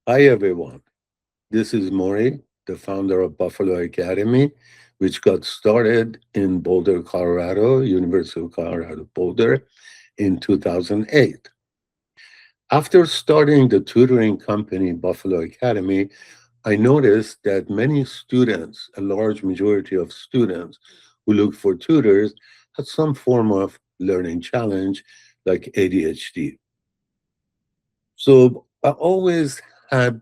Hi, everyone. This is Maury, the founder of Buffalo Academy, which got started in Boulder, Colorado, University of Colorado, Boulder, in 2008. After starting the tutoring company, Buffalo Academy, I noticed that many students, a large majority of students who look for tutors, had some form of learning challenge like ADHD. So I always had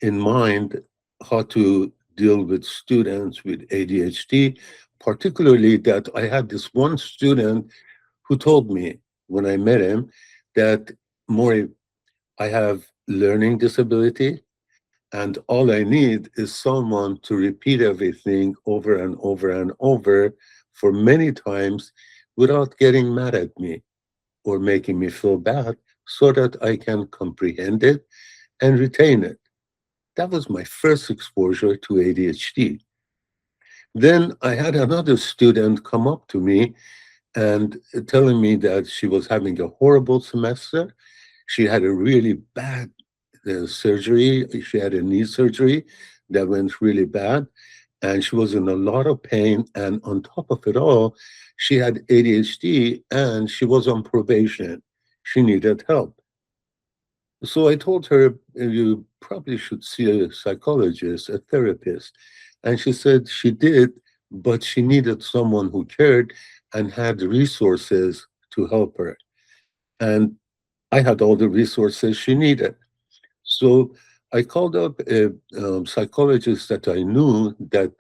in mind how to deal with students with ADHD, particularly that I had this one student who told me when I met him that, Maury, I have learning disability, and all I need is someone to repeat everything over and over and over for many times without getting mad at me or making me feel bad so that I can comprehend it and retain it. That was my first exposure to ADHD. Then I had another student come up to me and telling me that she was having a horrible semester. She had a really bad surgery. She had a knee surgery that went really bad, and she was in a lot of pain. And on top of it all, she had ADHD and she was on probation. She needed help. So I told her, you probably should see a psychologist, a therapist. And she said she did, but she needed someone who cared and had resources to help her. And I had all the resources she needed. So I called up a psychologist that I knew that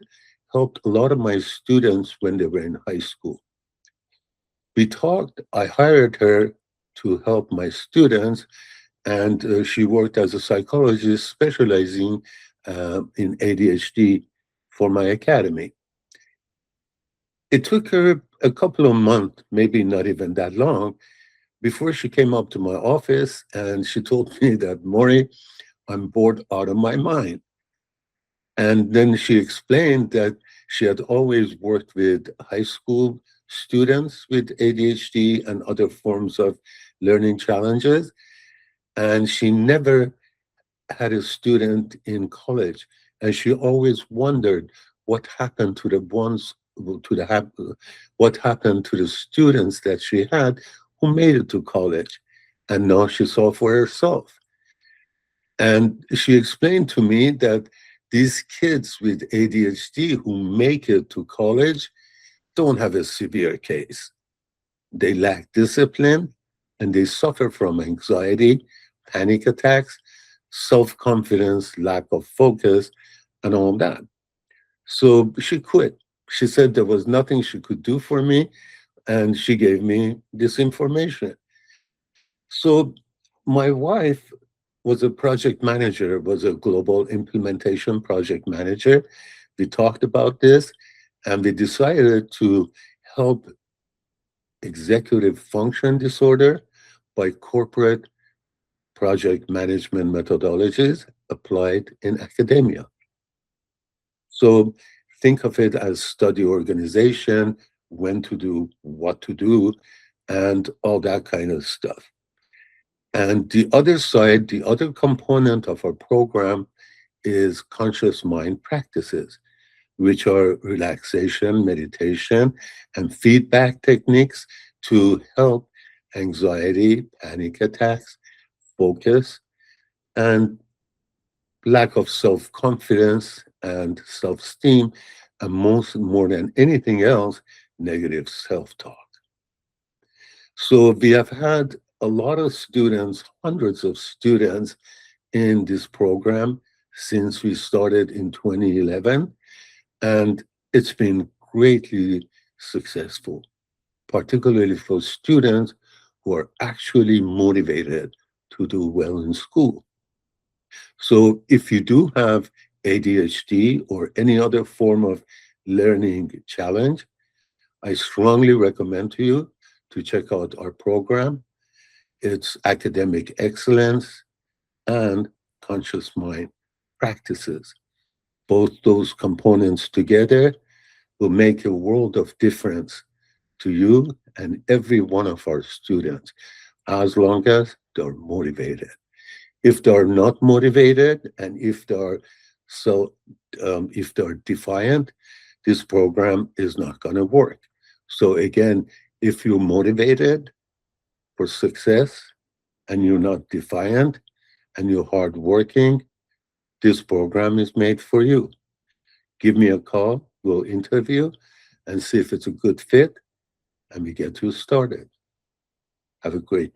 helped a lot of my students when they were in high school. We talked, I hired her to help my students, and she worked as a psychologist specializing in ADHD for my academy. It took her a couple of months, maybe not even that long, before she came up to my office and she told me that, Maury, I'm bored out of my mind. And then she explained that she had always worked with high school students with ADHD and other forms of learning challenges. And she never had a student in college, and she always wondered what happened to the ones to the what happened to the students that she had who made it to college, and now she saw for herself. And she explained to me that these kids with ADHD who make it to college don't have a severe case. They lack discipline and they suffer from anxiety, panic attacks, self confidence, lack of focus, and all that. So she quit. She said there was nothing she could do for me, and she gave me this information. So my wife was a project manager, was a global implementation project manager. We talked about this, and we decided to help executive function disorder by corporate project management methodologies applied in academia. So think of it as study organization, when to do, what to do, and all that kind of stuff. And the other side, the other component of our program is conscious mind practices, which are relaxation, meditation, and feedback techniques to help anxiety, panic attacks, focus, and lack of self confidence and self esteem, and more than anything else, negative self talk. So we have had a lot of students, hundreds of students in this program since we started in 2011, and it's been greatly successful, particularly for students who are actually motivated to do well in school. So if you do have ADHD or any other form of learning challenge, I strongly recommend to you to check out our program. It's academic excellence and conscious mind practices. Both those components together will make a world of difference to you and every one of our students as long as they're motivated. If they're not motivated and so if they're defiant, this program is not going to work. So again, if you're motivated for success and you're not defiant and you're hardworking, this program is made for you. Give me a call, we'll interview and see if it's a good fit, and we get you started. Have a great